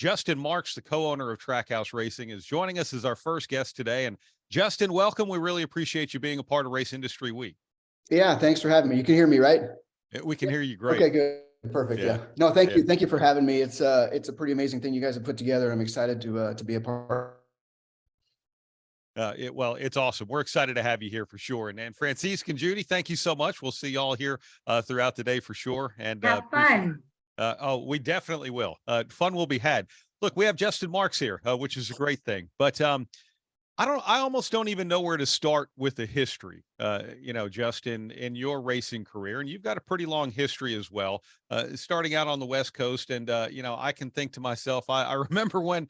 Justin Marks, the co-owner of Trackhouse Racing, is joining us as our first guest today. And Justin, welcome. We really appreciate you being a part of Race Industry Week. Yeah, thanks for having me. You can hear me, right? We can hear you great. Okay, good. Perfect. Yeah. No, thank you. Thank you for having me. It's a pretty amazing thing you guys have put together. I'm excited to be a part. Well, it's awesome. We're excited to have you here for sure. And Francisque and Judy, thank you so much. We'll see y'all here throughout the day for sure. And have fun. We definitely will. Fun will be had. Look, we have Justin Marks here, which is a great thing. But I almost don't even know where to start with the history, Justin, in your racing career. And you've got a pretty long history as well, starting out on the West Coast. And, I can think to myself, I remember when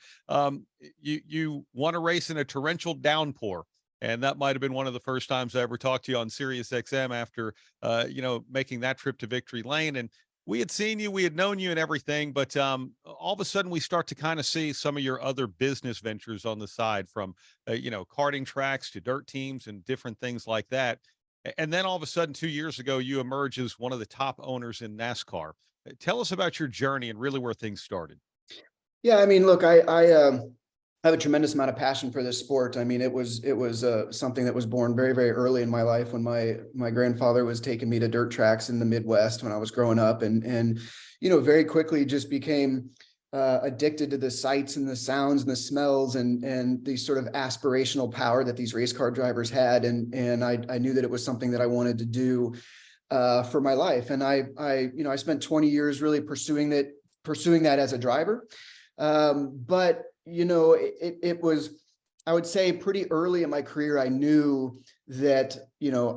you won a race in a torrential downpour. And that might have been one of the first times I ever talked to you on Sirius XM after, making that trip to Victory Lane. And we had seen you, we had known you and everything, but all of a sudden we start to kind of see some of your other business ventures on the side, from, karting tracks to dirt teams and different things like that. And then all of a sudden, 2 years ago, you emerge as one of the top owners in NASCAR. Tell us about your journey and really where things started. Yeah, I mean, look, I have a tremendous amount of passion for this sport. I mean, it was something that was born very, very early in my life when my grandfather was taking me to dirt tracks in the Midwest when I was growing up, and very quickly just became addicted to the sights and the sounds and the smells and the sort of aspirational power that these race car drivers had, and I knew that it was something that I wanted to do for my life, and I spent 20 years really pursuing that as a driver, but it was, I would say, pretty early in my career, I knew that,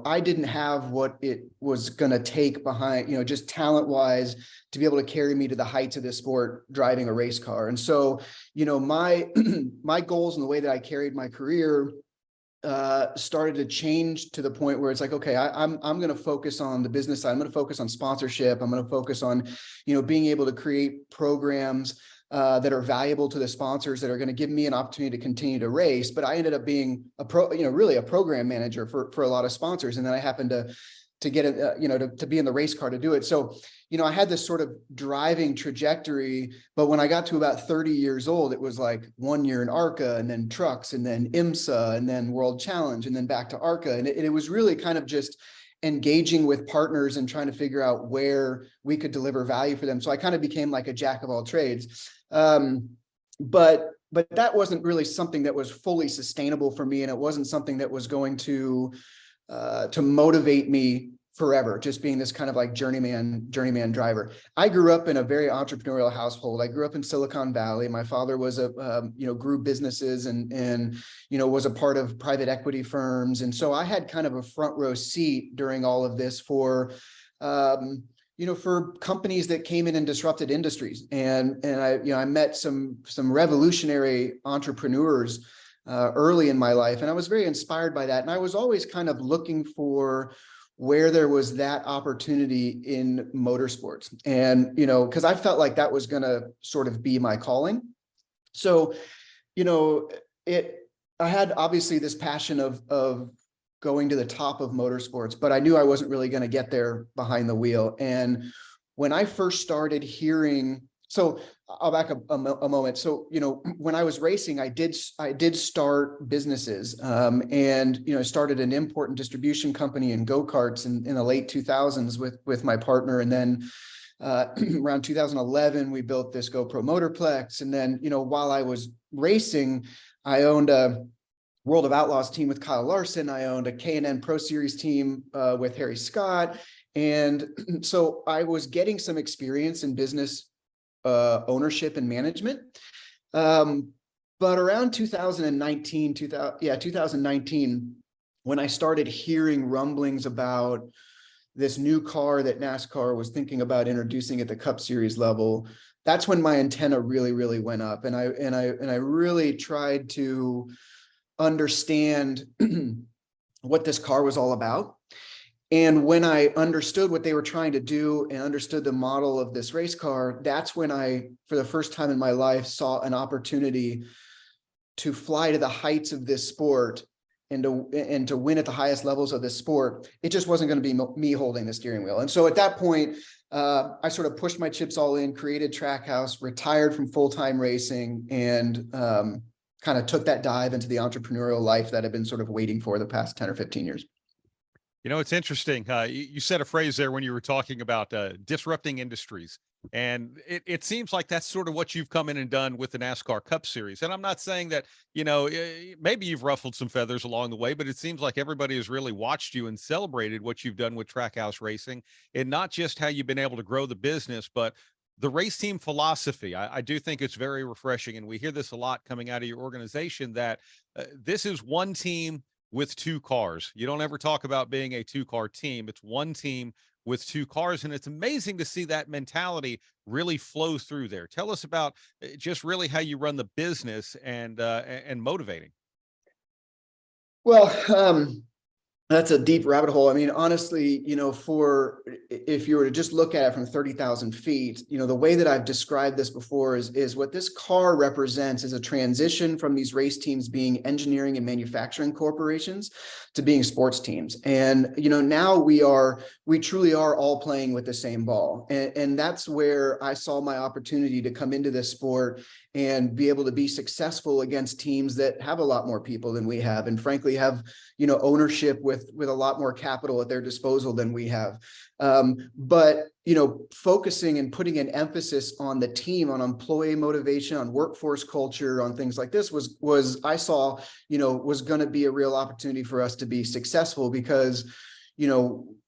I didn't have what it was going to take behind, just talent wise, to be able to carry me to the heights of this sport, driving a race car. And so, my goals and the way that I carried my career started to change to the point where it's like, okay, I'm going to focus on the business side. I'm going to focus on sponsorship. I'm going to focus on, being able to create programs that are valuable to the sponsors, that are going to give me an opportunity to continue to race. But I ended up being really a program manager for a lot of sponsors. And then I happened to get it, to be in the race car to do it. So, I had this sort of driving trajectory, but when I got to about 30 years old, it was like 1 year in ARCA, and then trucks, and then IMSA, and then World Challenge, and then back to ARCA. And it was really kind of just engaging with partners and trying to figure out where we could deliver value for them. So I kind of became like a jack of all trades. But that wasn't really something that was fully sustainable for me. And it wasn't something that was going to motivate me forever, just being this kind of like journeyman driver. I grew up in a very entrepreneurial household. I grew up in Silicon Valley. My father was grew businesses and was a part of private equity firms. And so I had kind of a front row seat during all of this for companies that came in and disrupted industries. And I met some revolutionary entrepreneurs early in my life. And I was very inspired by that. And I was always kind of looking for where there was that opportunity in motorsports. And, because I felt like that was going to sort of be my calling. So, I had obviously this passion of going to the top of motorsports, but I knew I wasn't really going to get there behind the wheel. And when I first started hearing, so I'll back up a moment. So, when I was racing, I did start businesses, and, started an import and distribution company in go-karts in the late 2000s with my partner. And then around 2011, we built this GoPro Motorplex. And then, while I was racing, I owned a World of Outlaws team with Kyle Larson. I owned a K&N Pro Series team with Harry Scott. And so I was getting some experience in business ownership and management. But around 2019, when I started hearing rumblings about this new car that NASCAR was thinking about introducing at the Cup Series level, that's when my antenna really, really went up. And I really tried to understand what this car was all about. And when I understood what they were trying to do and understood the model of this race car, that's when I, for the first time in my life, saw an opportunity to fly to the heights of this sport and to win at the highest levels of this sport, it just wasn't going to be me holding the steering wheel. And so at that point, I sort of pushed my chips all in, created Trackhouse, retired from full-time racing, and kind of took that dive into the entrepreneurial life that I've been sort of waiting for the past 10 or 15 years. You know, it's interesting. You said a phrase there when you were talking about disrupting industries. And it seems like that's sort of what you've come in and done with the NASCAR Cup Series. And I'm not saying that, maybe you've ruffled some feathers along the way, but it seems like everybody has really watched you and celebrated what you've done with Trackhouse Racing, and not just how you've been able to grow the business, but the race team philosophy. I do think it's very refreshing. And we hear this a lot coming out of your organization, that this is one team with two cars. You don't ever talk about being a two-car team. It's one team with two cars. And it's amazing to see that mentality really flow through there. Tell us about just really how you run the business and motivating. Well, that's a deep rabbit hole. I mean, honestly, if you were to just look at it from 30,000 feet, the way that I've described this before is what this car represents is a transition from these race teams being engineering and manufacturing corporations to being sports teams. And, now we truly are all playing with the same ball. And that's where I saw my opportunity to come into this sport and be able to be successful against teams that have a lot more people than we have, and frankly have, ownership with a lot more capital at their disposal than we have. But, focusing and putting an emphasis on the team, on employee motivation, on workforce culture, on things like this was I saw, was going to be a real opportunity for us to be successful, because,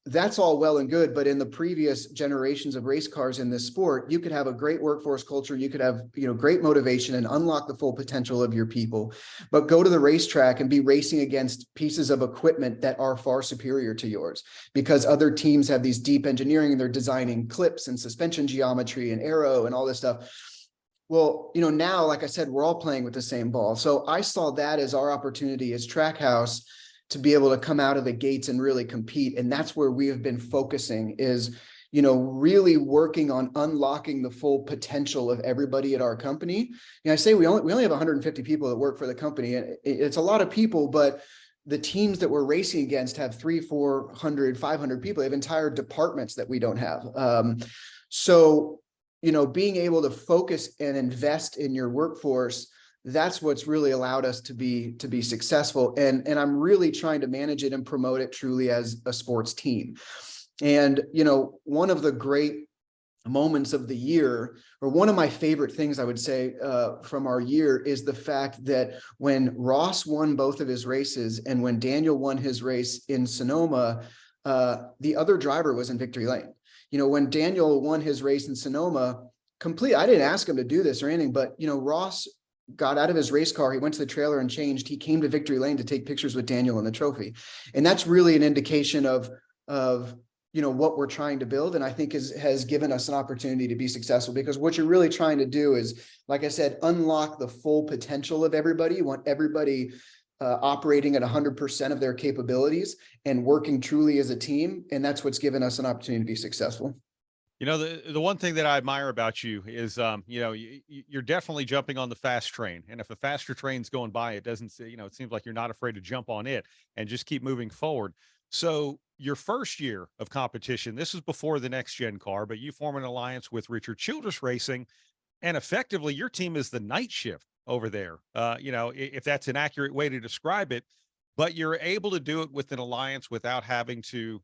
that's all well and good, but in the previous generations of race cars in this sport, you could have a great workforce culture, you could have, great motivation and unlock the full potential of your people, but go to the racetrack and be racing against pieces of equipment that are far superior to yours, because other teams have these deep engineering and they're designing clips and suspension geometry and aero and all this stuff. Well, now, like I said, we're all playing with the same ball. So I saw that as our opportunity as Trackhouse to be able to come out of the gates and really compete. And that's where we have been focusing, is, really working on unlocking the full potential of everybody at our company. And I say we only have 150 people that work for the company. It's a lot of people, but the teams that we're racing against have 300, 400, 500 people. They have entire departments that we don't have. So, being able to focus and invest in your workforce, that's what's really allowed us to be successful. And I'm really trying to manage it and promote it truly as a sports team. And, one of the great moments of the year, or one of my favorite things I would say from our year, is the fact that when Ross won both of his races and when Daniel won his race in Sonoma, the other driver was in victory lane. When Daniel won his race in Sonoma, I didn't ask him to do this or anything, but, Ross got out of his race car, he went to the trailer and changed. He came to victory lane to take pictures with Daniel and the trophy. And that's really an indication of what we're trying to build. And I think has given us an opportunity to be successful, because what you're really trying to do is, like I said, unlock the full potential of everybody. You want everybody operating at 100% of their capabilities and working truly as a team. And that's what's given us an opportunity to be successful. The one thing that I admire about you is, you're definitely jumping on the fast train. And if a faster train's going by, it seems like you're not afraid to jump on it and just keep moving forward. So your first year of competition, this is before the next gen car, but you form an alliance with Richard Childress Racing, and effectively your team is the night shift over there. If that's an accurate way to describe it, but you're able to do it with an alliance without having to,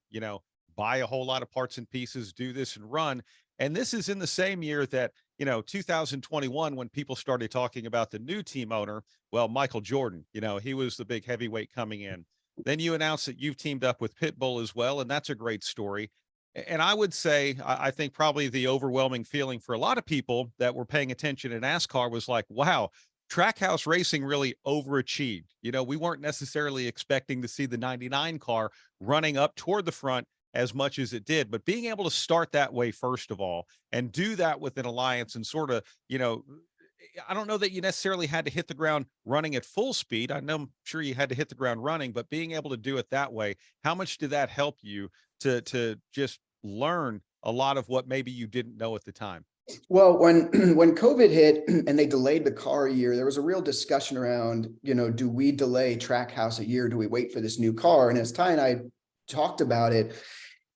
buy a whole lot of parts and pieces, do this and run. And this is in the same year that, 2021, when people started talking about the new team owner, well, Michael Jordan, he was the big heavyweight coming in. Then you announced that you've teamed up with Pitbull as well. And that's a great story. And I would say, I think probably the overwhelming feeling for a lot of people that were paying attention to NASCAR was like, wow, Trackhouse Racing really overachieved. We weren't necessarily expecting to see the 99 car running up toward the front as much as it did, but being able to start that way, first of all, and do that with an alliance and sort of, I don't know that you necessarily had to hit the ground running at full speed. I'm sure you had to hit the ground running, but being able to do it that way, how much did that help you to just learn a lot of what maybe you didn't know at the time? Well, when when COVID hit and they delayed the car a year, there was a real discussion around, do we delay Trackhouse a year? Do we wait for this new car? And as Ty and I talked about it,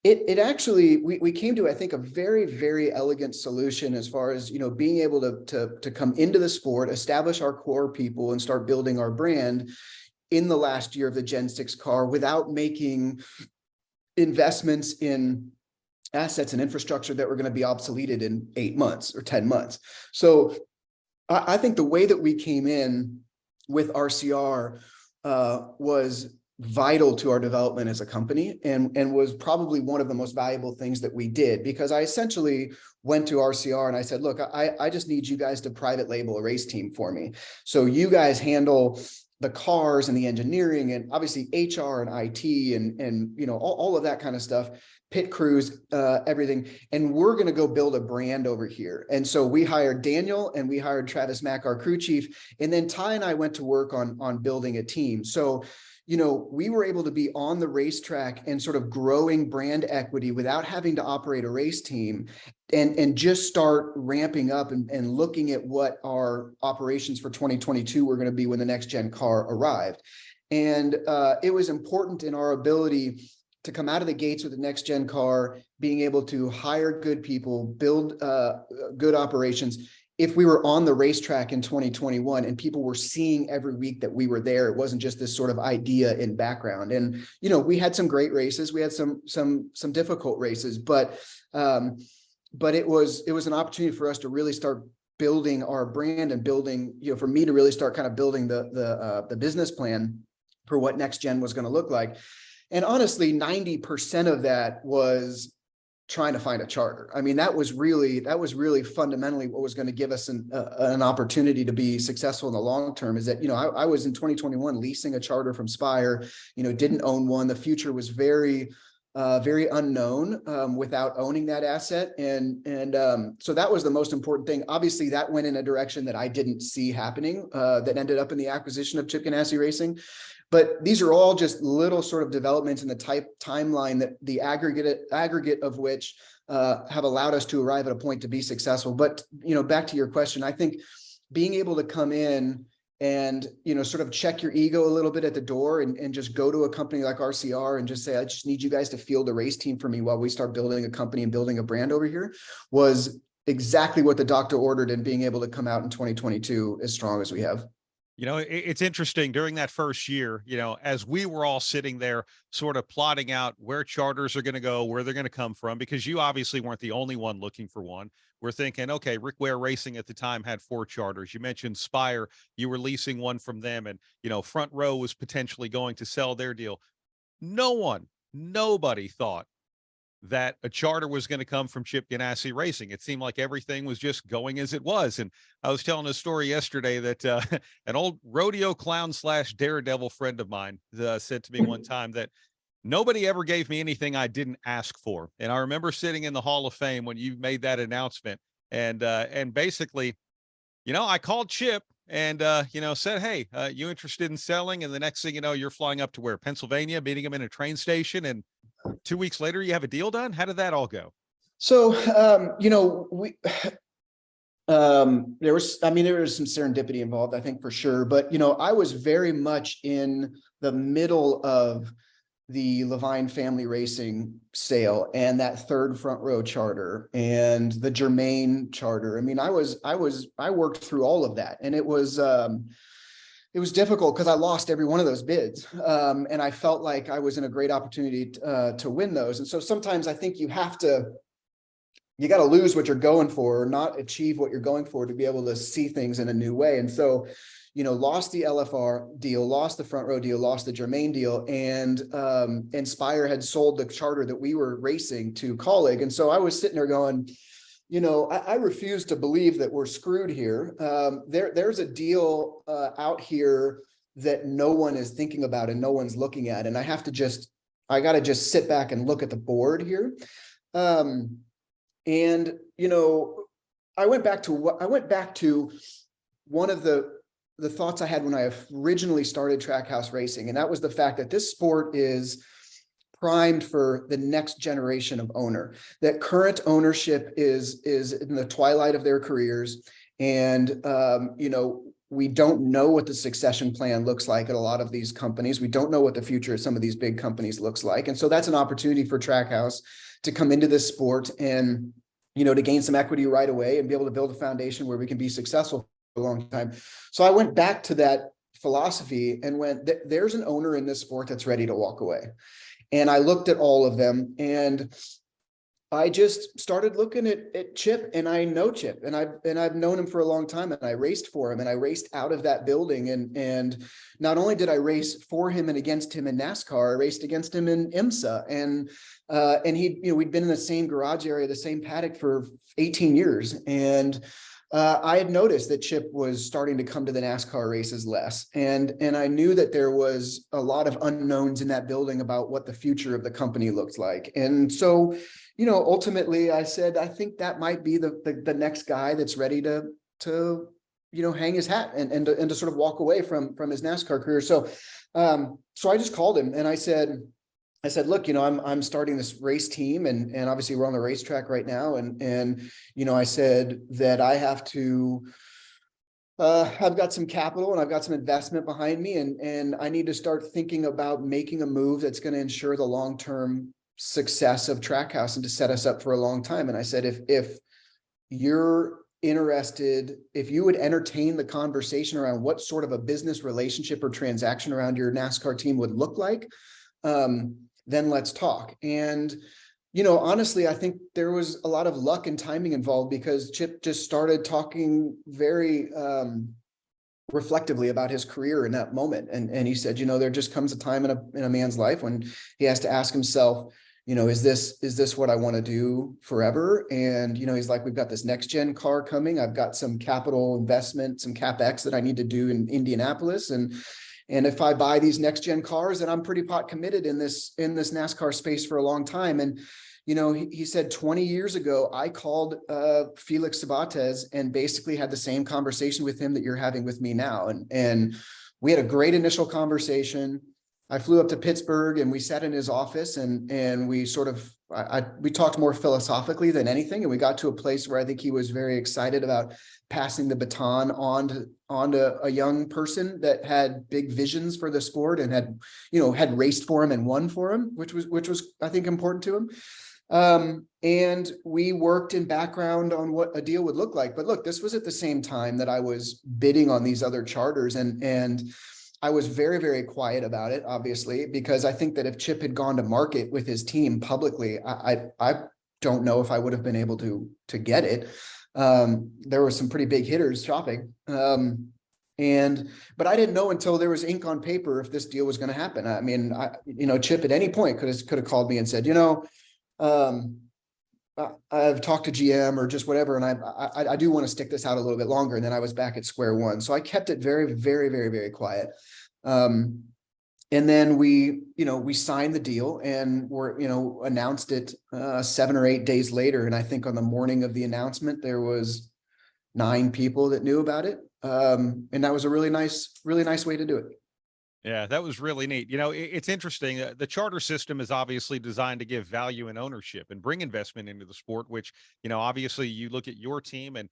it actually we came to, I think, a very, very elegant solution as far as, being able to come into the sport, establish our core people, and start building our brand in the last year of the Gen 6 car without making investments in assets and infrastructure that were going to be obsoleted in 8 months or 10 months. So I think the way that we came in with RCR was vital to our development as a company, and was probably one of the most valuable things that we did, because I essentially went to RCR and I said, look, I just need you guys to private label a race team for me. So you guys handle the cars and the engineering and obviously HR and IT and all of that kind of stuff, pit crews, everything. And we're going to go build a brand over here. And so we hired Daniel and we hired Travis Mack, our crew chief. And then Ty and I went to work on building a team. So, we were able to be on the racetrack and sort of growing brand equity without having to operate a race team, and just start ramping up and looking at what our operations for 2022 were going to be when the next gen car arrived. And it was important in our ability to come out of the gates with the next gen car, being able to hire good people, build good operations. If we were on the racetrack in 2021 and people were seeing every week that we were there, it wasn't just this sort of idea in background. And, we had some great races. We had some difficult races, but it was an opportunity for us to really start building our brand and building, for me to really start kind of building the business plan for what next gen was going to look like. And honestly, 90% of that was trying to find a charter. I mean, that was really fundamentally what was going to give us an opportunity to be successful in the long term. Is that, I was in 2021 leasing a charter from Spire, didn't own one. The future was very unknown without owning that asset. And so that was the most important thing. Obviously, that went in a direction that I didn't see happening, that ended up in the acquisition of Chip Ganassi Racing. But these are all just little sort of developments in the timeline that the aggregate of which have allowed us to arrive at a point to be successful. But, back to your question, I think being able to come in and, sort of check your ego a little bit at the door and just go to a company like RCR and just say, I just need you guys to field a race team for me while we start building a company and building a brand over here, was exactly what the doctor ordered, and being able to come out in 2022 as strong as we have. It's interesting during that first year, as we were all sitting there sort of plotting out where charters are going to go, where they're going to come from, because you obviously weren't the only one looking for one. We're thinking, okay, Rick Ware Racing at the time had 4 charters. You mentioned Spire, you were leasing one from them, and, Front Row was potentially going to sell their deal. Nobody thought that a charter was going to come from Chip Ganassi Racing. It seemed like everything was just going as it was. And I was telling a story yesterday that an old rodeo clown / daredevil friend of mine said to me one time that nobody ever gave me anything I didn't ask for. And I remember sitting in the Hall of Fame when you made that announcement, and basically, I called Chip and, said, hey, you interested in selling? And the next thing you know, you're flying up to where? Pennsylvania, meeting him in a train station. And 2 weeks later, you have a deal done. How did that all go? So, there was some serendipity involved, I think, for sure. But, I was very much in the middle of the Levine Family Racing sale and that third Front Row charter and the Germain charter. I mean, I worked through all of that, and it was difficult because I lost every one of those bids. And I felt like I was in a great opportunity to win those. And so sometimes I think you got to lose what you're going for, or not achieve what you're going for, to be able to see things in a new way. And so, lost the LFR deal, lost the Front Row deal, lost the Germain deal, and Spire had sold the charter that we were racing to Colleague. And so I was sitting there going, I refuse to believe that we're screwed here. There's a deal out here that no one is thinking about and no one's looking at. And I got to just sit back and look at the board here. And, I went back to one of the thoughts I had when I originally started Trackhouse Racing. And that was the fact that this sport is primed for the next generation of owner. That current ownership is in the twilight of their careers, and you know, we don't know what the succession plan looks like at a lot of these companies. We don't know what the future of some of these big companies looks like, and so that's an opportunity for Trackhouse to come into this sport and, you know, to gain some equity right away and be able to build a foundation where we can be successful for a long time. So I went back to that philosophy and went, there's an owner in this sport that's ready to walk away. And I looked at all of them, and I just started looking at Chip, and I know Chip, and I've known him for a long time, and I raced for him, and I raced out of that building. And not only did I race for him and against him in NASCAR, I raced against him in IMSA, and he, you know, we'd been in the same garage area, the same paddock for 18 years. And I had noticed that Chip was starting to come to the NASCAR races less. And I knew that there was a lot of unknowns in that building about what the future of the company looked like. And so, you know, ultimately I said, I think that might be the next guy that's ready to, you know, hang his hat and to sort of walk away from his NASCAR career. So, so I just called him and I said, look, you know, I'm starting this race team, and obviously we're on the racetrack right now. And, you know, I said that I have to, I've got some capital and I've got some investment behind me, and I need to start thinking about making a move that's going to ensure the long-term success of Trackhouse and to set us up for a long time. And I said, if you're interested, if you would entertain the conversation around what sort of a business relationship or transaction around your NASCAR team would look like, then let's talk. And, you know, honestly, I think there was a lot of luck and timing involved, because Chip just started talking very reflectively about his career in that moment. And he said, you know, there just comes a time in a man's life when he has to ask himself, you know, is this what I want to do forever? And, you know, he's like, we've got this next gen car coming. I've got some capital investment, some CapEx that I need to do in Indianapolis. And if I buy these next gen cars, then I'm pretty pot committed in this NASCAR space for a long time. And, you know, he said 20 years ago, I called Felix Sabates and basically had the same conversation with him that you're having with me now. And we had a great initial conversation. I flew up to Pittsburgh and we sat in his office, and we sort of, we talked more philosophically than anything. And we got to a place where I think he was very excited about passing the baton on to a young person that had big visions for the sport and had raced for him and won for him, which was I think important to him. And we worked in background on what a deal would look like. But look, this was at the same time that I was bidding on these other charters, and I was very, very quiet about it, obviously, because I think that if Chip had gone to market with his team publicly, I don't know if I would have been able to get it. There were some pretty big hitters shopping. But I didn't know until there was ink on paper if this deal was going to happen. I mean, you know, Chip at any point could have called me and said, you know, I've talked to GM or just whatever, and I do want to stick this out a little bit longer. And then I was back at square one. So I kept it very, very, very, very quiet. And then we signed the deal and announced it 7 or 8 days later. And I think on the morning of the announcement, there was 9 people that knew about it. And that was a really nice way to do it. Yeah, that was really neat. You know, it's interesting. The charter system is obviously designed to give value and ownership and bring investment into the sport, which, you know, obviously you look at your team and,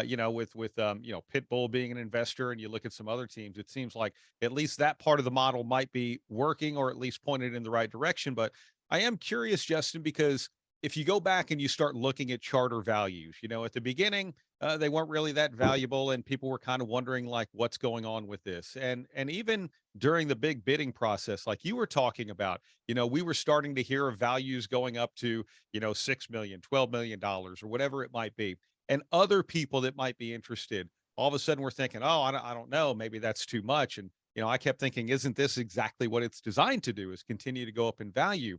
you know, with Pitbull being an investor, and you look at some other teams, it seems like at least that part of the model might be working, or at least pointed in the right direction. But I am curious, Justin, because if you go back and you start looking at charter values, you know, at the beginning, they weren't really that valuable, and people were kind of wondering like, what's going on with this? And even during the big bidding process, like you were talking about, you know, we were starting to hear of values going up to, you know, $6 million, $12 million, or whatever it might be. And other people that might be interested, all of a sudden we're thinking, oh, I don't know, maybe that's too much. And, you know, I kept thinking, isn't this exactly what it's designed to do, is continue to go up in value?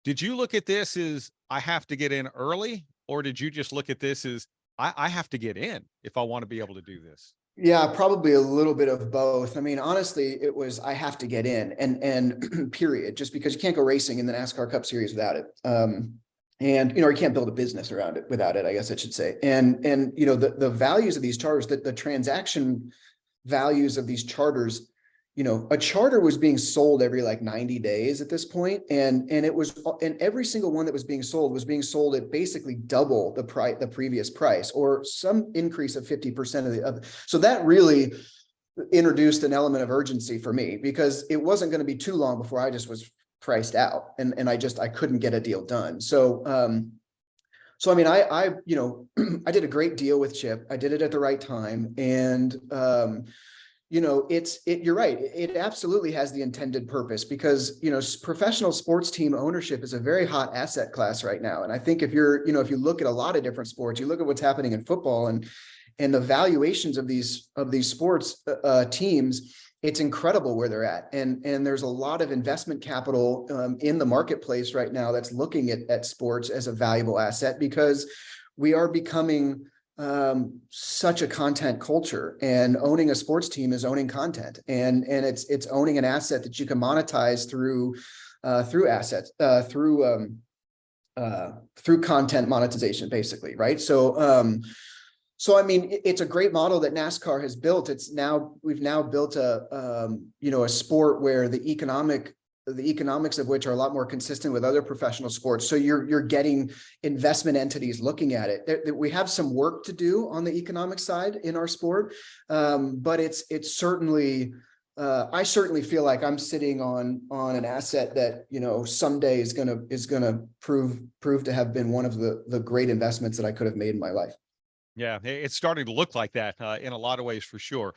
Did you look at this as I have to get in early, or did you just look at this as I have to get in if I want to be able to do this? Yeah, probably a little bit of both. I mean, honestly, it was, I have to get in and period, just because you can't go racing in the NASCAR Cup Series without it. And, you know, you can't build a business around it without it, I guess I should say. And, you know, the values of these charters, the transaction values of these charters, a charter was being sold every like 90 days at this point. And every single one that was being sold at basically double the previous price, or some increase of 50% of the other. So that really introduced an element of urgency for me, because it wasn't going to be too long before I just was priced out, and I couldn't get a deal done. So, I mean, I I did a great deal with Chip. I did it at the right time. And, you're right. It absolutely has the intended purpose, because, professional sports team ownership is a very hot asset class right now. And I think if you look at a lot of different sports, you look at what's happening in football and the valuations of these sports teams, it's incredible where they're at. And there's a lot of investment capital in the marketplace right now that's looking at sports as a valuable asset, because we are becoming such a content culture, and owning a sports team is owning content, and it's owning an asset that you can monetize through content monetization, basically, right? So I mean, it's a great model that NASCAR has built. We've now built a sport where the economics of which are a lot more consistent with other professional sports. So you're getting investment entities looking at it. We have some work to do on the economic side in our sport, but it's certainly. I certainly feel like I'm sitting on an asset that someday is gonna prove to have been one of the great investments that I could have made in my life. Yeah, it's starting to look like that in a lot of ways, for sure.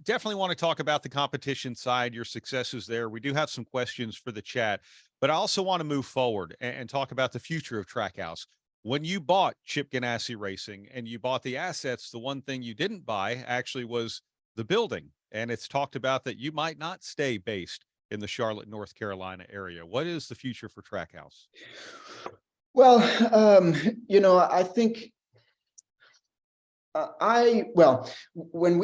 Definitely want to talk about the competition side, your successes there. We do have some questions for the chat, but I also want to move forward and talk about the future of Trackhouse. When you bought Chip Ganassi Racing and you bought the assets, the one thing you didn't buy actually was the building. And it's talked about that you might not stay based in the Charlotte, North Carolina area. What is the future for Trackhouse? Well, I think. When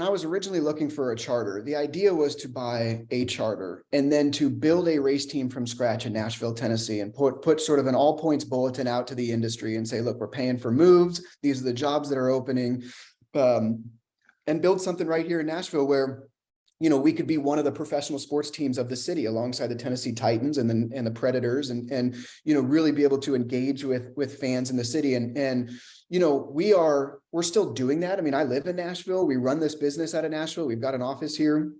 I was originally looking for a charter, the idea was to buy a charter and then to build a race team from scratch in Nashville, Tennessee, and put sort of an all points bulletin out to the industry and say, look, we're paying for moves. These are the jobs that are opening, and build something right here in Nashville where, we could be one of the professional sports teams of the city alongside the Tennessee Titans and the Predators, and really be able to engage with fans in the city. And we're still doing that. I mean, I live in Nashville. We run this business out of Nashville. We've got an office here.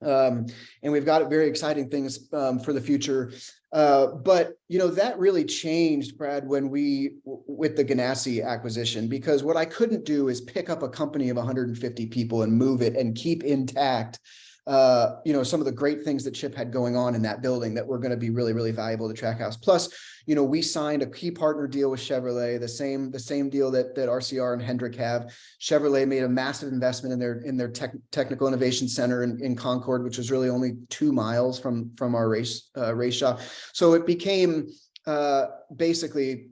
And we've got very exciting things for the future. But that really changed, Brad, with the Ganassi acquisition, because what I couldn't do is pick up a company of 150 people and move it and keep intact some of the great things that Chip had going on in that building that were going to be really, really valuable to Trackhouse. Plus, we signed a key partner deal with Chevrolet, the same deal that RCR and Hendrick have. Chevrolet made a massive investment in their technical innovation center in Concord, which was really only 2 miles from our race shop. So it became basically,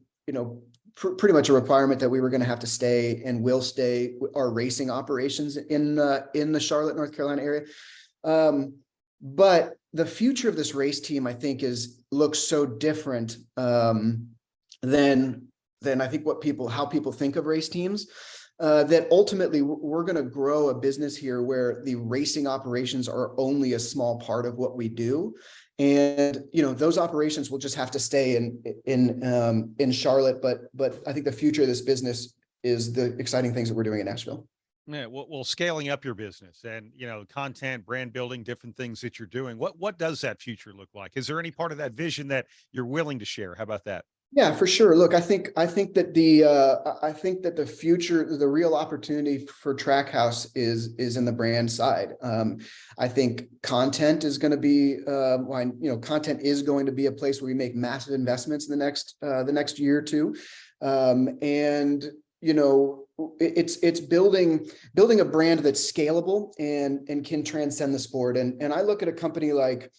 pretty much a requirement that we were going to have to stay and will stay our racing operations in the Charlotte, North Carolina area. But the future of this race team, I think, looks so different than I think how people think of race teams. That ultimately we're going to grow a business here where the racing operations are only a small part of what we do. And, those operations will just have to stay in Charlotte. But I think the future of this business is the exciting things that we're doing in Nashville. Yeah, well, scaling up your business and, content, brand building, different things that you're doing. What does that future look like? Is there any part of that vision that you're willing to share? How about that? Yeah, for sure. Look, I think that the future, the real opportunity for Trackhouse is in the brand side. I think content is going to be, content is going to be a place where we make massive investments in the next year or two, and it's building a brand that's scalable and can transcend the sport. And I look at a company like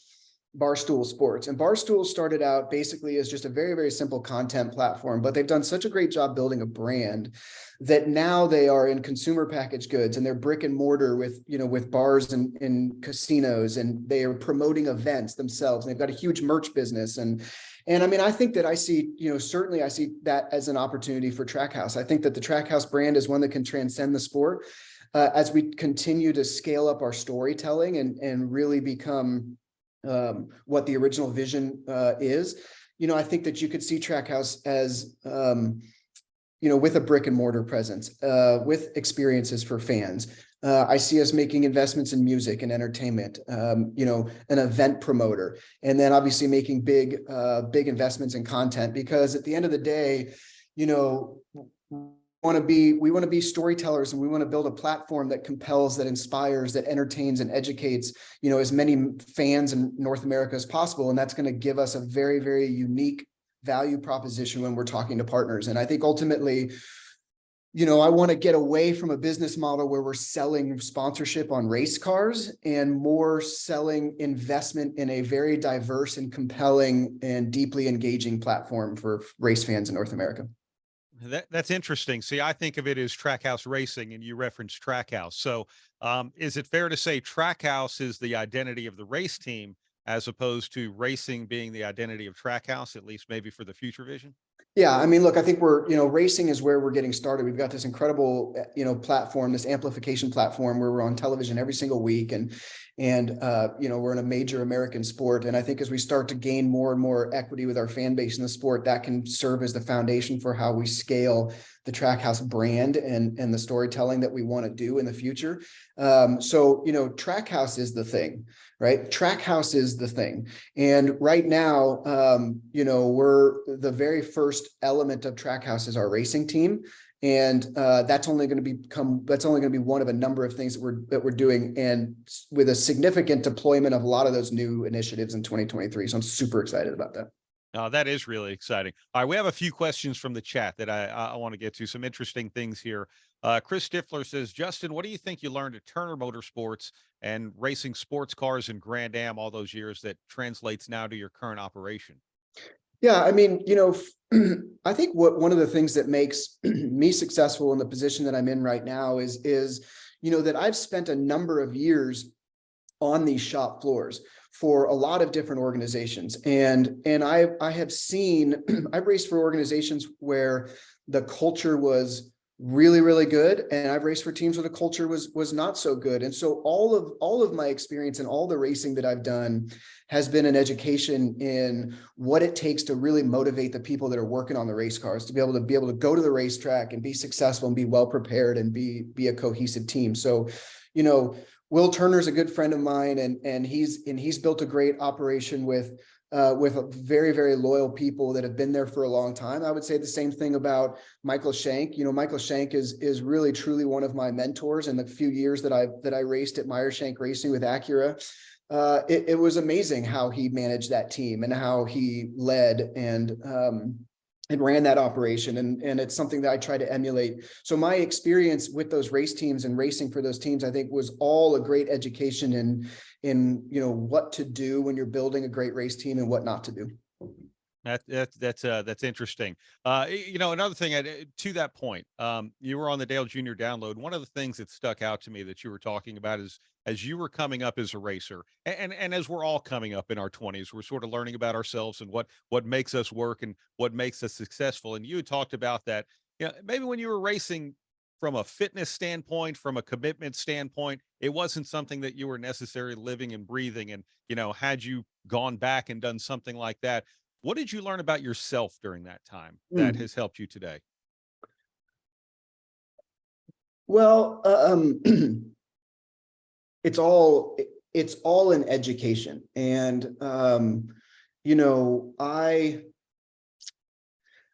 Barstool Sports, and Barstool started out basically as just a very, very simple content platform, but they've done such a great job building a brand that now they are in consumer packaged goods, and they're brick and mortar with bars and casinos, and they are promoting events themselves. And they've got a huge merch business. And I mean, I think that I see, certainly I see that as an opportunity for Trackhouse. I think that the Trackhouse brand is one that can transcend the sport. as we continue to scale up our storytelling and really become what the original vision is, I think that you could see Trackhouse as with a brick and mortar presence, with experiences for fans. I see us making investments in music and entertainment, an event promoter, and then obviously making big investments in content, because at the end of the day, we want to be storytellers, and we want to build a platform that compels, that inspires, that entertains and educates, as many fans in North America as possible. And that's going to give us a very, very unique value proposition when we're talking to partners. And I think ultimately, I want to get away from a business model where we're selling sponsorship on race cars and more selling investment in a very diverse and compelling and deeply engaging platform for race fans in North America. That's interesting. See, I think of it as Trackhouse Racing, and you referenced Trackhouse. So is it fair to say Trackhouse is the identity of the race team, as opposed to racing being the identity of Trackhouse, at least maybe for the future vision? Yeah, I mean, look, I think racing is where we're getting started. We've got this incredible, platform, this amplification platform where we're on television every single week, and we're in a major American sport. And I think as we start to gain more and more equity with our fan base in the sport, that can serve as the foundation for how we scale the Trackhouse brand and the storytelling that we want to do in the future. Trackhouse is the thing, right? Trackhouse is the thing. And right now, we're the very first element of Trackhouse is our racing team. And that's only going to be one of a number of things that we're doing, and with a significant deployment of a lot of those new initiatives in 2023. So I'm super excited about that. That is really exciting. All right, we have a few questions from the chat that I want to get to. Some interesting things here. Chris Stifler says, Justin, what do you think you learned at Turner Motorsports and racing sports cars in Grand Am all those years that translates now to your current operation? Yeah, I mean, I think one of the things that makes me successful in the position that I'm in right now is that I've spent a number of years on these shop floors for a lot of different organizations. And I have seen, I've raced for organizations where the culture was really, really good. And I've raced for teams where the culture was not so good. And so all of my experience and all the racing that I've done has been an education in what it takes to really motivate the people that are working on the race cars to be able to go to the racetrack and be successful and be well prepared and be a cohesive team. So, Will Turner's a good friend of mine, and he's built a great operation with a very, very loyal people that have been there for a long time. I would say the same thing about Michael Shank. Michael Shank is really truly one of my mentors in the few years that I raced at Meyer Shank Racing with Acura. It was amazing how he managed that team and how he led and ran that operation. And it's something that I try to emulate. So my experience with those race teams and racing for those teams, I think, was all a great education in what to do when you're building a great race team and what not to do. That's interesting. Another thing to that point, you were on the Dale Jr. Download. One of the things that stuck out to me that you were talking about is as you were coming up as a racer, and as we're all coming up in our 20s, we're sort of learning about ourselves and what makes us work and what makes us successful. And you had talked about that, maybe when you were racing from a fitness standpoint, from a commitment standpoint, it wasn't something that you were necessarily living and breathing. And, had you gone back and done something like that, what did you learn about yourself during that time that has helped you today? Well, it's all in education. And,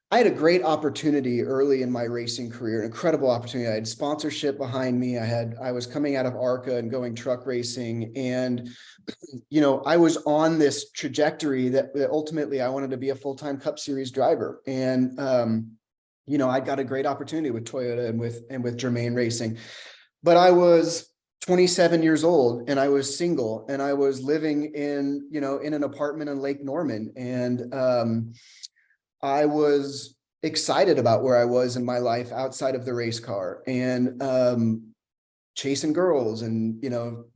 I had a great opportunity early in my racing career, an incredible opportunity. I had sponsorship behind me. I was coming out of ARCA and going truck racing. And, I was on this trajectory that ultimately I wanted to be a full-time Cup Series driver. And, I got a great opportunity with Toyota and with Germain Racing, but I was 27 years old and I was single and I was living in an apartment in Lake Norman. And, I was excited about where I was in my life outside of the race car and chasing girls and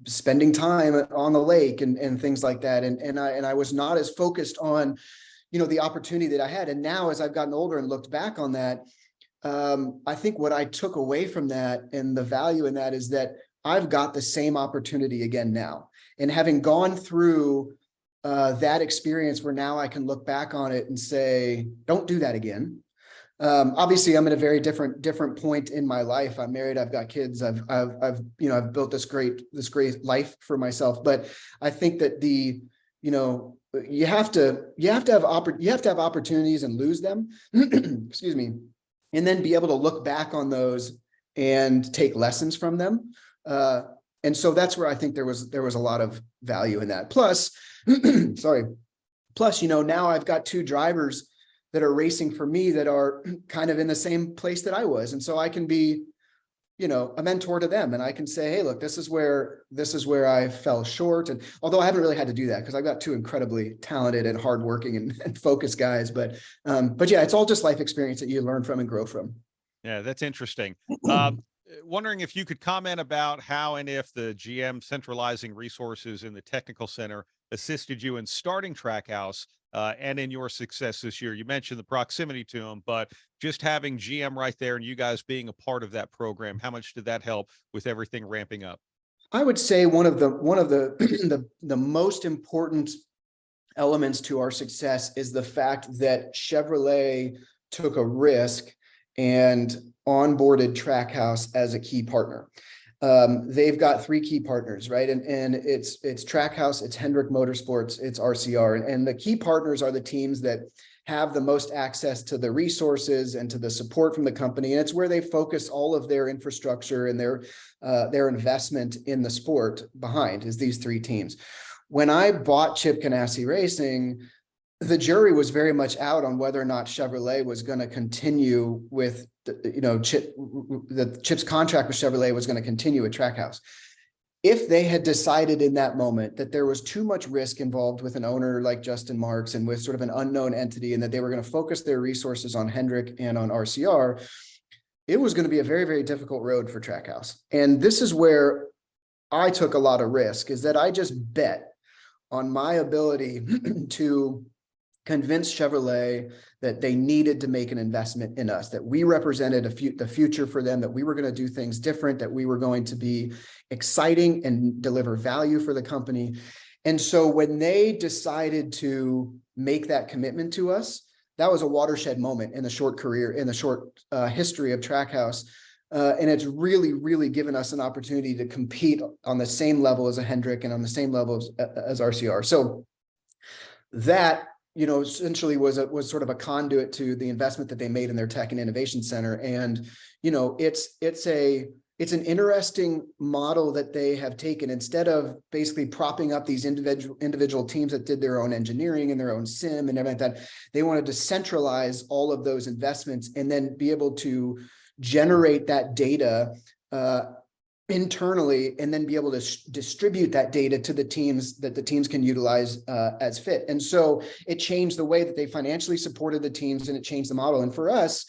spending time on the lake and things like that. And I was not as focused on the opportunity that I had. And now, as I've gotten older and looked back on that, I think what I took away from that and the value in that is that I've got the same opportunity again now. And having gone through that experience where now I can look back on it and say, don't do that again. Obviously I'm at a very different point in my life. I'm married, I've got kids, I've built this great life for myself. But I think that you have to have opportunities and lose them, excuse me, and then be able to look back on those and take lessons from them. And so that's where I think there was a lot of value in that. Plus, now I've got two drivers that are racing for me that are kind of in the same place that I was. And so I can be, a mentor to them, and I can say, hey, look, this is where I fell short. And although I haven't really had to do that because I've got two incredibly talented and hardworking and focused guys, but yeah, it's all just life experience that you learn from and grow from. Yeah, that's interesting. Wondering if you could comment about how and if the GM centralizing resources in the technical center assisted you in starting Trackhouse and in your success this year. You mentioned the proximity to them, but just having GM right there and you guys being a part of that program, how much did that help with everything ramping up? I would say one of the the most important elements to our success is the fact that Chevrolet took a risk and onboarded Trackhouse as a key partner. They've got three key partners, right? And it's Trackhouse, it's Hendrick Motorsports, it's RCR. And the key partners are the teams that have the most access to the resources and to the support from the company. And it's where they focus all of their infrastructure and their investment in the sport behind is these three teams. When I bought Chip Ganassi Racing, the jury was very much out on whether or not Chevrolet was going to continue with, Chip's contract with Chevrolet was going to continue at Trackhouse. If they had decided in that moment that there was too much risk involved with an owner like Justin Marks and with sort of an unknown entity, and that they were going to focus their resources on Hendrick and on RCR, it was going to be a very, very difficult road for Trackhouse. And this is where I took a lot of risk, is that I just bet on my ability to convince Chevrolet that they needed to make an investment in us, that we represented the future for them, that we were going to do things different, that we were going to be exciting and deliver value for the company. And so when they decided to make that commitment to us, that was a watershed moment in the short history of Trackhouse. And it's really, really given us an opportunity to compete on the same level as a Hendrick and on the same level as RCR. So that, essentially was sort of a conduit to the investment that they made in their tech and innovation center. And, it's an interesting model that they have taken. Instead of basically propping up these individual teams that did their own engineering and their own sim and everything like that, they wanted to centralize all of those investments and then be able to generate that data internally, and then be able to distribute that data to the teams that the teams can utilize as fit. And so it changed the way that they financially supported the teams, and it changed the model. And for us,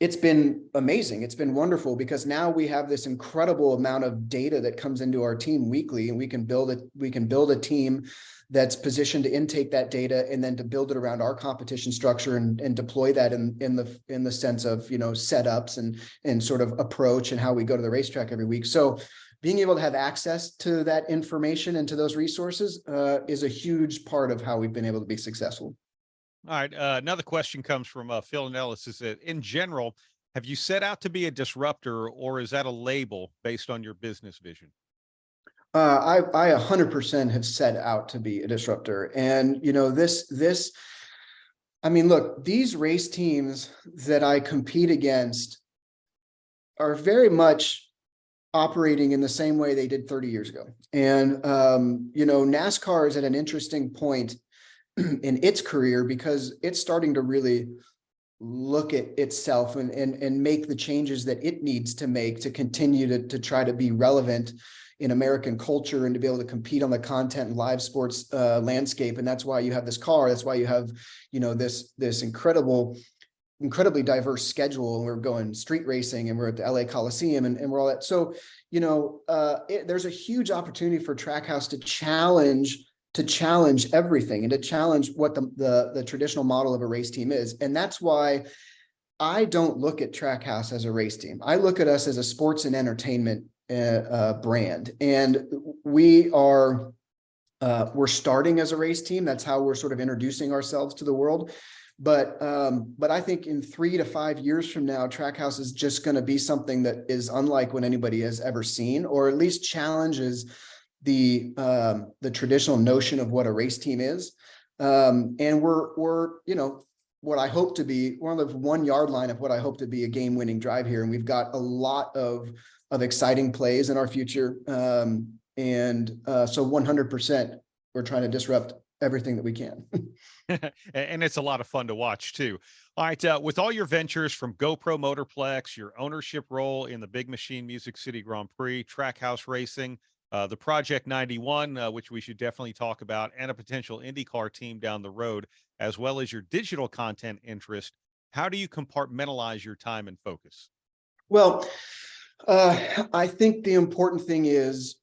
it's been amazing. It's been wonderful because now we have this incredible amount of data that comes into our team weekly, and we can build a team that's positioned to intake that data and then to build it around our competition structure and deploy that in the sense of, setups and sort of approach and how we go to the racetrack every week. So being able to have access to that information and to those resources is a huge part of how we've been able to be successful. All right. Another question comes from Phil Nellis. Is that in general, have you set out to be a disruptor, or is that a label based on your business vision? I 100% have set out to be a disruptor. And, look, these race teams that I compete against are very much operating in the same way they did 30 years ago. And, NASCAR is at an interesting point in its career because it's starting to really look at itself and make the changes that it needs to make to continue to try to be relevant in American culture and to be able to compete on the content and live sports landscape. And that's why you have this car. That's why you have, this incredibly diverse schedule. And we're going street racing and we're at the LA Coliseum and we're all that. So, there's a huge opportunity for Trackhouse to challenge everything and to challenge what the traditional model of a race team is. And that's why I don't look at Trackhouse as a race team. I look at us as a sports and entertainment brand, and we are we're starting as a race team. That's how we're sort of introducing ourselves to the world. But I think in 3 to 5 years from now, Trackhouse is just going to be something that is unlike what anybody has ever seen, or at least challenges the traditional notion of what a race team is. And we're what I hope to be, we're on the 1 yard line of what I hope to be a game-winning drive here. And we've got a lot of exciting plays in our future. So 100%, we're trying to disrupt everything that we can. And it's a lot of fun to watch too. All right. With all your ventures from GoPro Motorplex, your ownership role in the Big Machine Music City Grand Prix, Trackhouse Racing, the Project 91, which we should definitely talk about, and a potential IndyCar team down the road, as well as your digital content interest, how do you compartmentalize your time and focus? Well, I think the important thing is,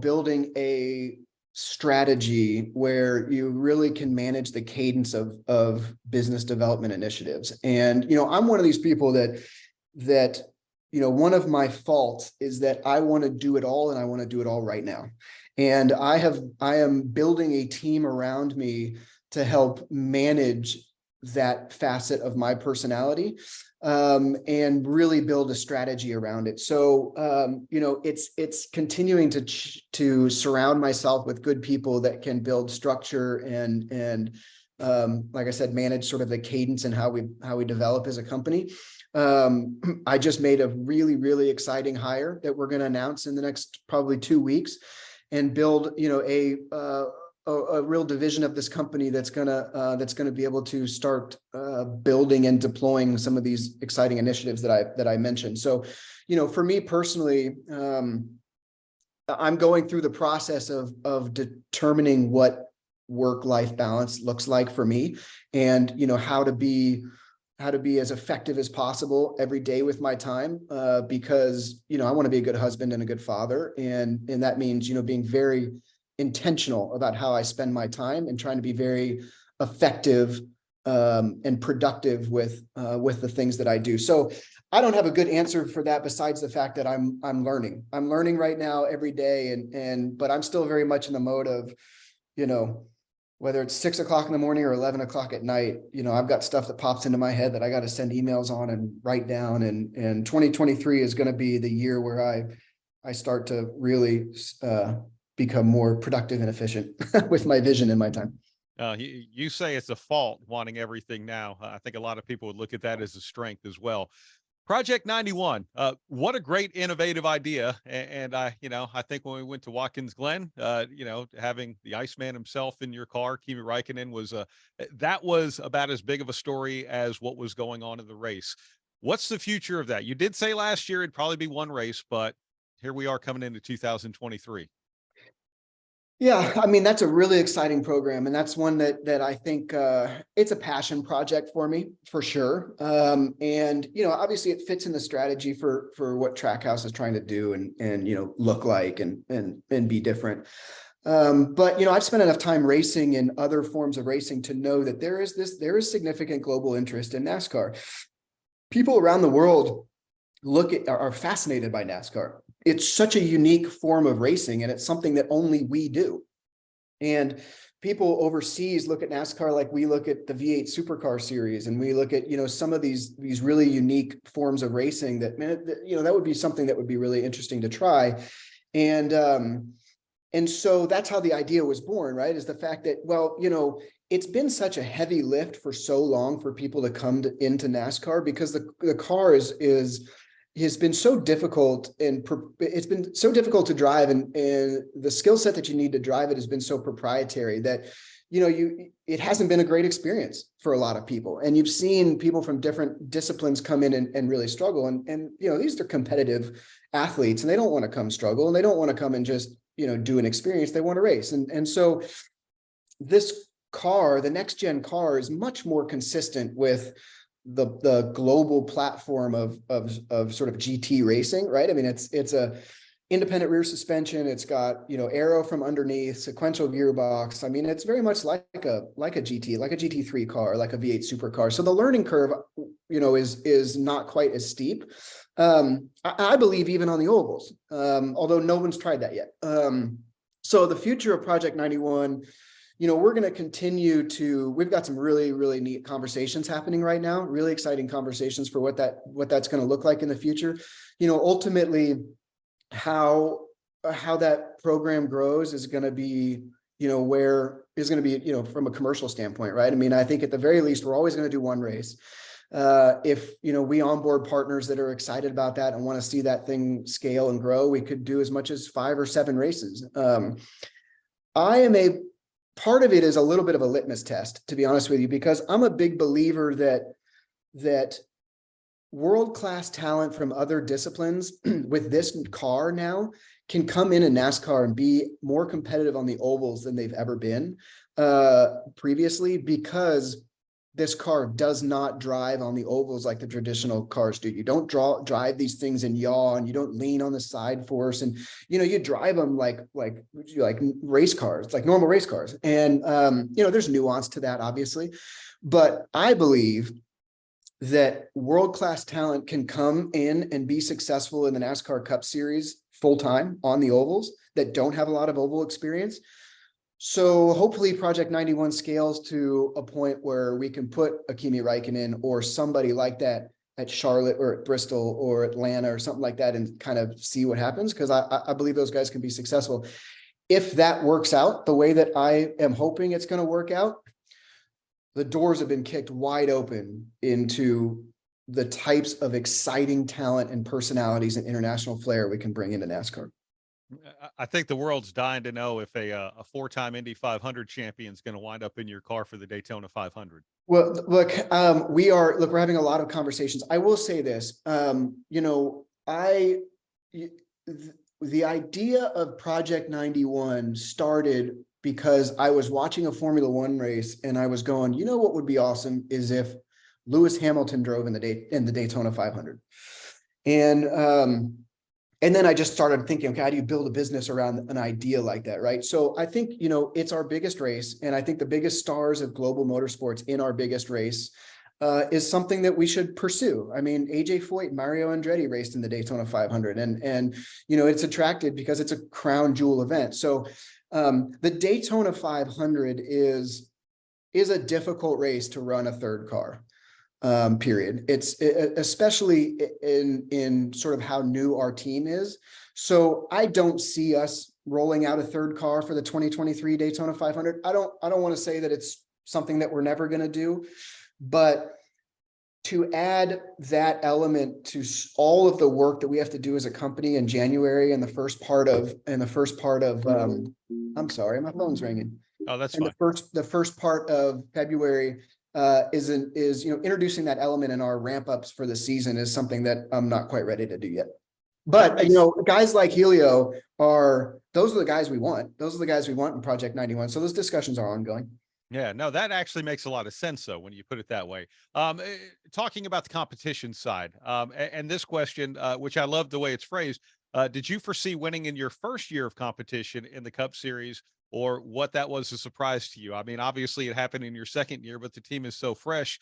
building a strategy where you really can manage the cadence of business development initiatives. And, I'm one of these people that one of my faults is that I want to do it all, and I want to do it all right now. And I am building a team around me to help manage that facet of my personality, and really build a strategy around it. So, it's continuing to surround myself with good people that can build structure and like I said, manage sort of the cadence and how we develop as a company. I just made a really, really exciting hire that we're going to announce in the next probably 2 weeks, and build, a real division of this company that's gonna be able to start building and deploying some of these exciting initiatives that I mentioned. So, for me personally, I'm going through the process of determining what work-life balance looks like for me, and how to be as effective as possible every day with my time, because I want to be a good husband and a good father, and that means being very intentional about how I spend my time and trying to be very effective and productive with the things that I do. So I don't have a good answer for that, besides the fact that I'm learning. I'm learning right now every day, but I'm still very much in the mode of, whether it's 6 o'clock in the morning or 11 o'clock at night, I've got stuff that pops into my head that I got to send emails on and write down. And 2023 is going to be the year where I start to really become more productive and efficient with my vision and my time. You say it's a fault wanting everything now. I think a lot of people would look at that as a strength as well. Project 91. What a great innovative idea. And I think when we went to Watkins Glen, having the Iceman himself in your car, Kimi Räikkönen, that was about as big of a story as what was going on in the race. What's the future of that? You did say last year it'd probably be one race, but here we are coming into 2023. Yeah, I mean, that's a really exciting program, and that's one that I think it's a passion project for me, for sure. And obviously it fits in the strategy for what Trackhouse is trying to do and look like and be different. But I've spent enough time racing and other forms of racing to know that there is significant global interest in NASCAR. People around the world are fascinated by NASCAR. It's such a unique form of racing, and it's something that only we do. And people overseas look at NASCAR like we look at the V8 Supercar series, and we look at some of these really unique forms of racing that that would be something that would be really interesting to try. And so that's how the idea was born, right? Is the fact that, it's been such a heavy lift for so long for people to come into NASCAR, because the car has been so difficult, and it's been so difficult to drive, and the skill set that you need to drive it has been so proprietary that it hasn't been a great experience for a lot of people. And you've seen people from different disciplines come in and really struggle, and these are competitive athletes, and they don't want to come struggle, and they don't want to come and just do an experience. They want to race, and so this car, the next gen car, is much more consistent with the global platform of sort of GT racing, right? I mean, it's a independent rear suspension. It's got, aero from underneath, sequential gearbox. I mean, it's very much like a GT3 car, like a V8 supercar. So the learning curve is not quite as steep. I believe even on the ovals, although no one's tried that yet. So the future of Project 91, we're going to continue we've got some really, really neat conversations happening right now, really exciting conversations for what that's going to look like in the future. Ultimately how that program grows is going to be, where is going to be, from a commercial standpoint, right? I mean, I think at the very least, we're always going to do one race. If, we onboard partners that are excited about that and want to see that thing scale and grow, we could do as much as 5 or 7 races. Part of it is a little bit of a litmus test, to be honest with you, because I'm a big believer that world-class talent from other disciplines with this car now can come in NASCAR and be more competitive on the ovals than they've ever been previously, because this car does not drive on the ovals like the traditional cars do. You don't drive these things in yaw, and you don't lean on the side force, and you drive them like race cars, like normal race cars. And there's nuance to that, obviously, but I believe that world-class talent can come in and be successful in the NASCAR Cup Series full-time on the ovals that don't have a lot of oval experience. So hopefully Project 91 scales to a point where we can put a Kimi Räikkönen or somebody like that at Charlotte or at Bristol or Atlanta or something like that, and kind of see what happens, because I believe those guys can be successful. If that works out the way that I am hoping it's going to work out, the doors have been kicked wide open into the types of exciting talent and personalities and international flair we can bring into NASCAR. I think the world's dying to know if a 4-time Indy 500 champion is going to wind up in your car for the Daytona 500. Well, look, we're having a lot of conversations. I will say this, the idea of Project 91 started because I was watching a Formula One race and I was going, what would be awesome is if Lewis Hamilton drove in the Daytona 500. And then I just started thinking, okay, how do you build a business around an idea like that, right? So I think, it's our biggest race. And I think the biggest stars of global motorsports in our biggest race is something that we should pursue. I mean, AJ Foyt, Mario Andretti raced in the Daytona 500, and it's attractive because it's a crown jewel event. So the Daytona 500 is a difficult race to run a third car. Period. It's especially in sort of how new our team is. So I don't see us rolling out a third car for the 2023 Daytona 500. I don't want to say that it's something that we're never going to do, but to add that element to all of the work that we have to do as a company in January and the first part of I'm sorry, my phone's ringing. Oh, that's fine. The first part of February is introducing that element in our ramp ups for the season is something that I'm not quite ready to do yet. But guys like Helio those are the guys we want. Those are the guys we want in Project 91. So those discussions are ongoing. Yeah, no, that actually makes a lot of sense, though, when you put it that way. Talking about the competition side, and this question, which I love the way it's phrased, did you foresee winning in your first year of competition in the Cup Series, or what that was a surprise to you? I mean, obviously it happened in your second year, but the team is so fresh.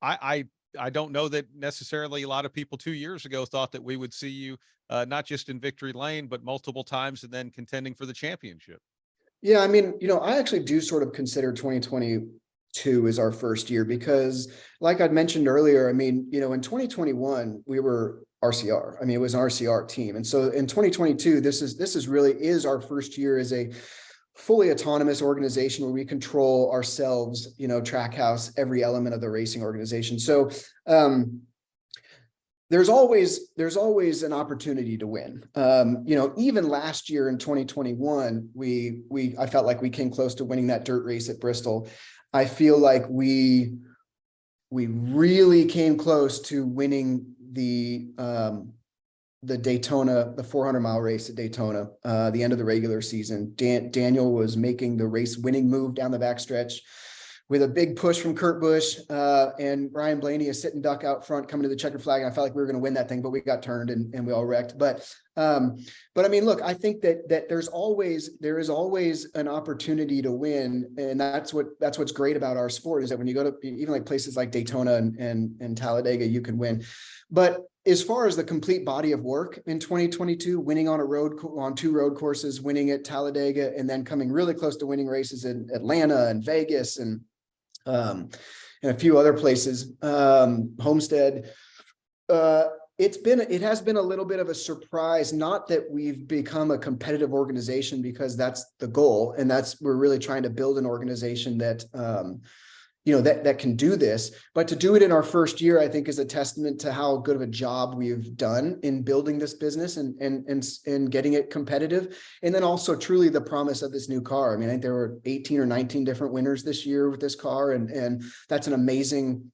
I don't know that necessarily a lot of people 2 years ago thought that we would see you not just in victory lane, but multiple times and then contending for the championship. Yeah, I mean, I actually do sort of consider 2022 as our first year because, like I'd mentioned earlier, I mean, in 2021 we were RCR. I mean, it was an RCR team, and so in 2022, this is really our first year as a fully autonomous organization where we control ourselves, Trackhouse, every element of the racing organization. So there's always an opportunity to win. Even last year in 2021, I felt like we came close to winning that dirt race at Bristol. I feel like we really came close to winning the Daytona, the 400-mile race at Daytona, the end of the regular season. Daniel was making the race winning move down the backstretch with a big push from Kurt Busch, and Ryan Blaney, a sit and duck out front coming to the checkered flag. And I felt like we were going to win that thing, but we got turned and we all wrecked. But But I mean, look, I think that there is always an opportunity to win, and that's what's great about our sport, is that when you go to even like places like Daytona and Talladega, you can win. But as far as the complete body of work in 2022, winning on 2 road courses, winning at Talladega, and then coming really close to winning races in Atlanta and Vegas and a few other places, Homestead. It has been a little bit of a surprise, not that we've become a competitive organization, because that's the goal. And we're really trying to build an organization that, that can do this, but to do it in our first year, I think is a testament to how good of a job we've done in building this business and getting it competitive. And then also truly the promise of this new car. I mean, I think there were 18 or 19 different winners this year with this car. And that's an amazing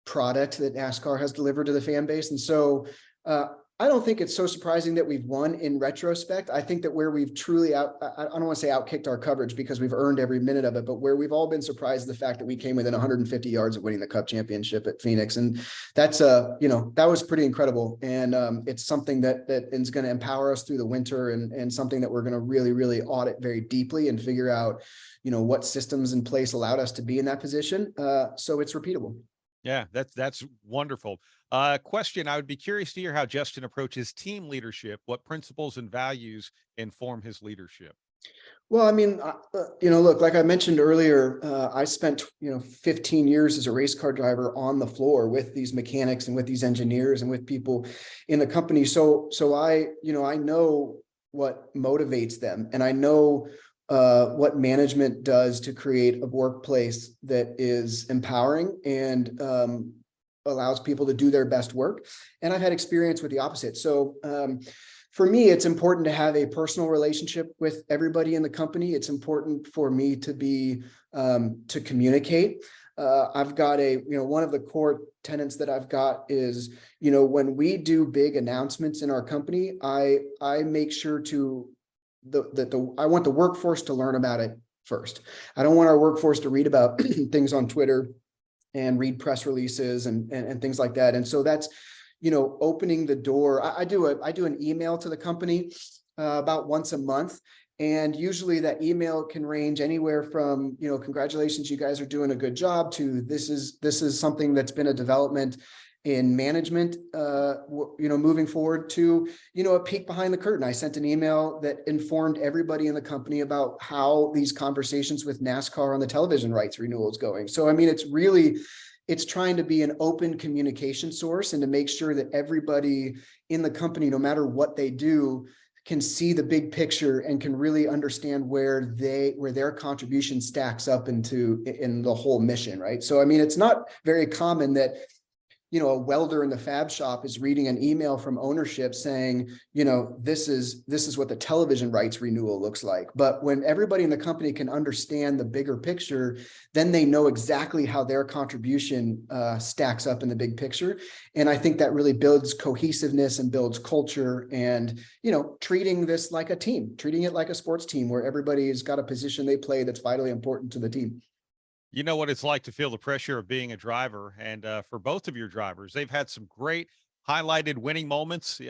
product that NASCAR has delivered to the fan base. And so I don't think it's so surprising that we've won in retrospect. I think that where we've truly I don't want to say outkicked our coverage, because we've earned every minute of it, but where we've all been surprised, the fact that we came within 150 yards of winning the Cup championship at Phoenix. And that's that was pretty incredible. And it's something that is going to empower us through the winter, and something that we're going to really, really audit very deeply and figure out, what systems in place allowed us to be in that position. So it's repeatable. Yeah, that's wonderful. Question, I would be curious to hear how Justin approaches team leadership. What principles and values inform his leadership? Well, I mean, look, like I mentioned earlier, I spent, 15 years as a race car driver on the floor with these mechanics and with these engineers and with people in the company. So I know what motivates them, and I know what management does to create a workplace that is empowering and allows people to do their best work. And I've had experience with the opposite. So for me, it's important to have a personal relationship with everybody in the company. It's important for me to be to communicate. I've got one of the core tenets that I've got is, when we do big announcements in our company, I make sure to I want the workforce to learn about it first. I don't want our workforce to read about things on Twitter and read press releases and things like that. And so that's, opening the door. I do an email to the company about once a month. And usually that email can range anywhere from, congratulations, you guys are doing a good job, to this is something that's been a development in management, moving forward, to, a peek behind the curtain. I sent an email that informed everybody in the company about how these conversations with NASCAR on the television rights renewal is going. So, I mean, it's trying to be an open communication source, and to make sure that everybody in the company, no matter what they do, can see the big picture and can really understand where their contribution stacks up in the whole mission, right? So, I mean, it's not very common that, a welder in the fab shop is reading an email from ownership saying, this is what the television rights renewal looks like. But when everybody in the company can understand the bigger picture, then they know exactly how their contribution stacks up in the big picture. And I think that really builds cohesiveness and builds culture, and, treating this like a team, treating it like a sports team where everybody's got a position they play that's vitally important to the team. You know what it's like to feel the pressure of being a driver. And for both of your drivers, they've had some great highlighted winning moments.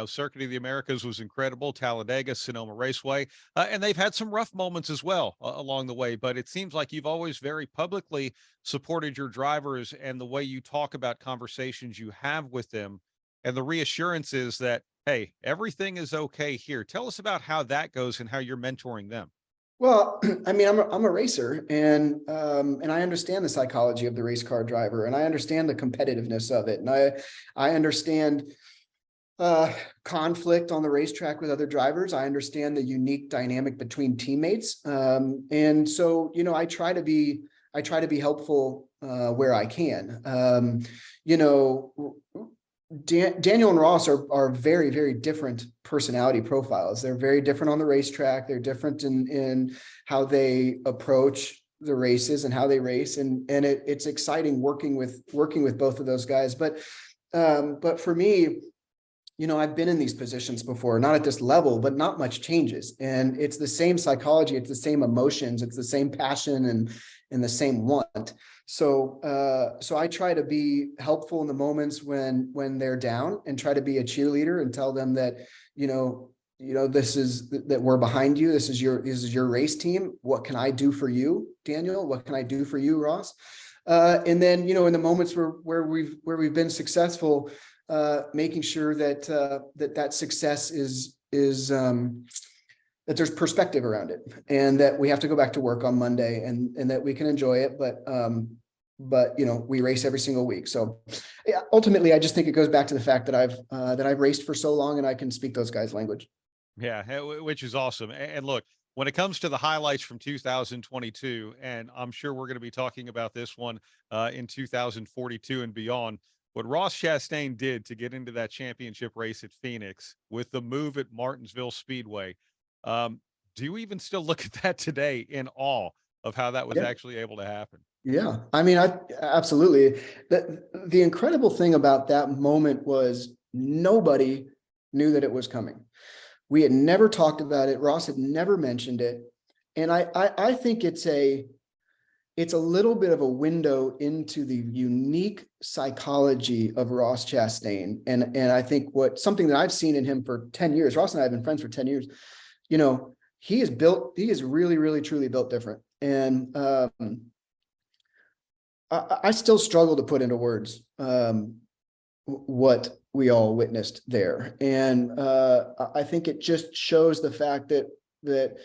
Circuit of the Americas was incredible, Talladega, Sonoma Raceway, and they've had some rough moments as well along the way. But it seems like you've always very publicly supported your drivers, and the way you talk about conversations you have with them, and the reassurance is that, hey, everything is okay here. Tell us about how that goes and how you're mentoring them. Well, I mean, I'm a racer, and I understand the psychology of the race car driver, and I understand the competitiveness of it, and I understand conflict on the racetrack with other drivers. I understand the unique dynamic between teammates, and so I try to be helpful where I can. Daniel and Ross are very, very different personality profiles. They're very different on the racetrack. They're different in how they approach the races and how they race. And it's exciting working with both of those guys. But for me, I've been in these positions before, not at this level, but not much changes. And it's the same psychology, it's the same emotions, it's the same passion and the same want. So I try to be helpful in the moments when they're down, and try to be a cheerleader and tell them that, this is that we're behind you. This is your race team. What can I do for you, Daniel? What can I do for you, Ross? And then, in the moments where we've been successful, making sure that success is that there's perspective around it, and that we have to go back to work on Monday, and that we can enjoy it, but we race every single week. So yeah, ultimately, I just think it goes back to the fact that I've raced for so long, and I can speak those guys' language. Yeah, which is awesome. And look, when it comes to the highlights from 2022, and I'm sure we're going to be talking about this one in 2042 and beyond, what Ross Chastain did to get into that championship race at Phoenix with the move at Martinsville Speedway. Do you even still look at that today in awe of how that was actually able to happen? Yeah, I mean, absolutely. The incredible thing about that moment was nobody knew that it was coming. We had never talked about it. Ross had never mentioned it. And I think it's a little bit of a window into the unique psychology of Ross Chastain. And I think something that I've seen in him for 10 years, Ross and I have been friends for 10 years, he is really, really, truly built different. And I still struggle to put into words what we all witnessed there. And I think it just shows the fact that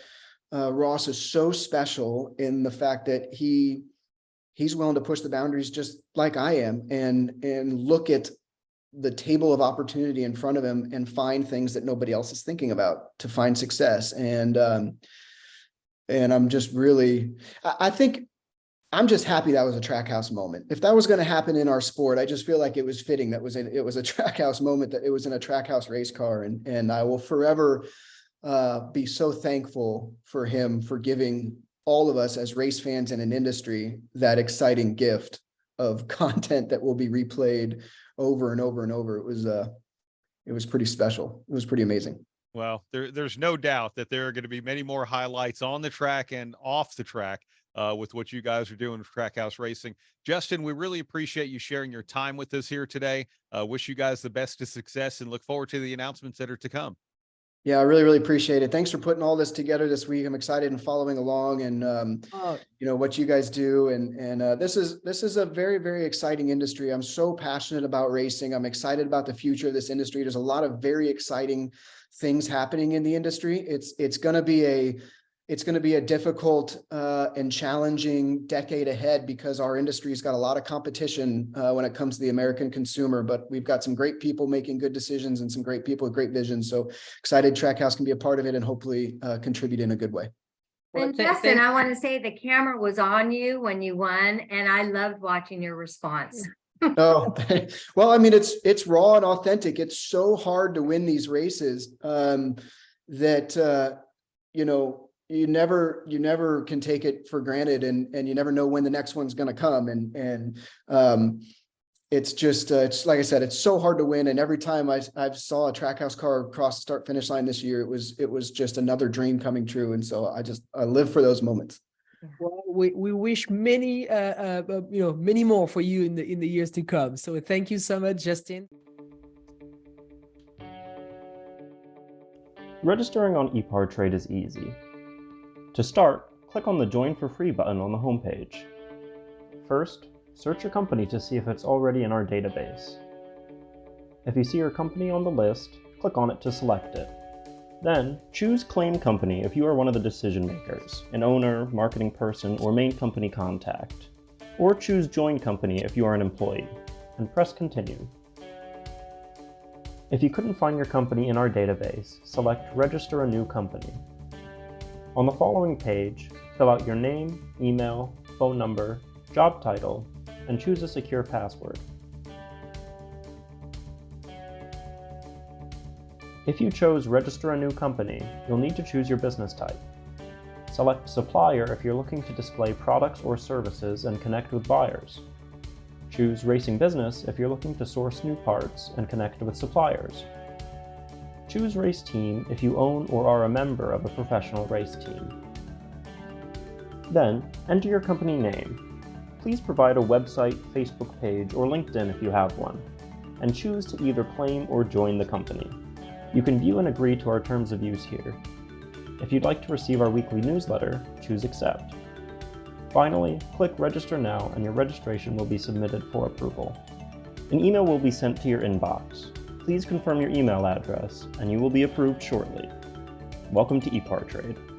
Ross is so special in the fact that he's willing to push the boundaries just like I am, and look at the table of opportunity in front of him and find things that nobody else is thinking about to find success. And I'm just really, I think I'm just happy that was a Trackhouse moment. If that was going to happen in our sport, I just feel like it was fitting it was a Trackhouse moment, that it was in a Trackhouse race car. And I will forever be so thankful for him for giving all of us as race fans in an industry that exciting gift of content that will be replayed over and over and over. It was pretty special. It was pretty amazing. Well, there's no doubt that there are going to be many more highlights on the track and off the track with what you guys are doing with Trackhouse Racing. Justin, we really appreciate you sharing your time with us here today. Wish you guys the best of success and look forward to the announcements that are to come. Yeah, I really, really appreciate it. Thanks for putting all this together this week. I'm excited and following along, and what you guys do. And this is a very, very exciting industry. I'm so passionate about racing. I'm excited about the future of this industry. There's a lot of very exciting things happening in the industry. It's going to be a difficult and challenging decade ahead, because our industry's got a lot of competition when it comes to the American consumer, but we've got some great people making good decisions and some great people with great vision. So excited Trackhouse can be a part of it and hopefully contribute in a good way. And Justin, I want to say the camera was on you when you won, and I loved watching your response. Oh, well, I mean, it's raw and authentic. It's so hard to win these races that you never can take it for granted, and you never know when the next one's going to come. And it's just, it's like I said, it's so hard to win. And every time I saw a Trackhouse car cross the start finish line this year, it was just another dream coming true. And so I live for those moments. Well, we wish many many more for you in the years to come. So thank you so much, Justin. Registering on EPARTRADE is easy. To start, click on the Join for Free button on the homepage. First, search your company to see if it's already in our database. If you see your company on the list, click on it to select it. Then, choose Claim Company if you are one of the decision makers, an owner, marketing person, or main company contact. Or choose Join Company if you are an employee, and press Continue. If you couldn't find your company in our database, select Register a New Company. On the following page, fill out your name, email, phone number, job title, and choose a secure password. If you chose Register a New Company, you'll need to choose your business type. Select Supplier if you're looking to display products or services and connect with buyers. Choose Racing Business if you're looking to source new parts and connect with suppliers. Choose Race Team if you own or are a member of a professional race team. Then, enter your company name. Please provide a website, Facebook page, or LinkedIn if you have one, and choose to either claim or join the company. You can view and agree to our terms of use here. If you'd like to receive our weekly newsletter, choose Accept. Finally, click Register Now and your registration will be submitted for approval. An email will be sent to your inbox. Please confirm your email address and you will be approved shortly. Welcome to EPARTRADE.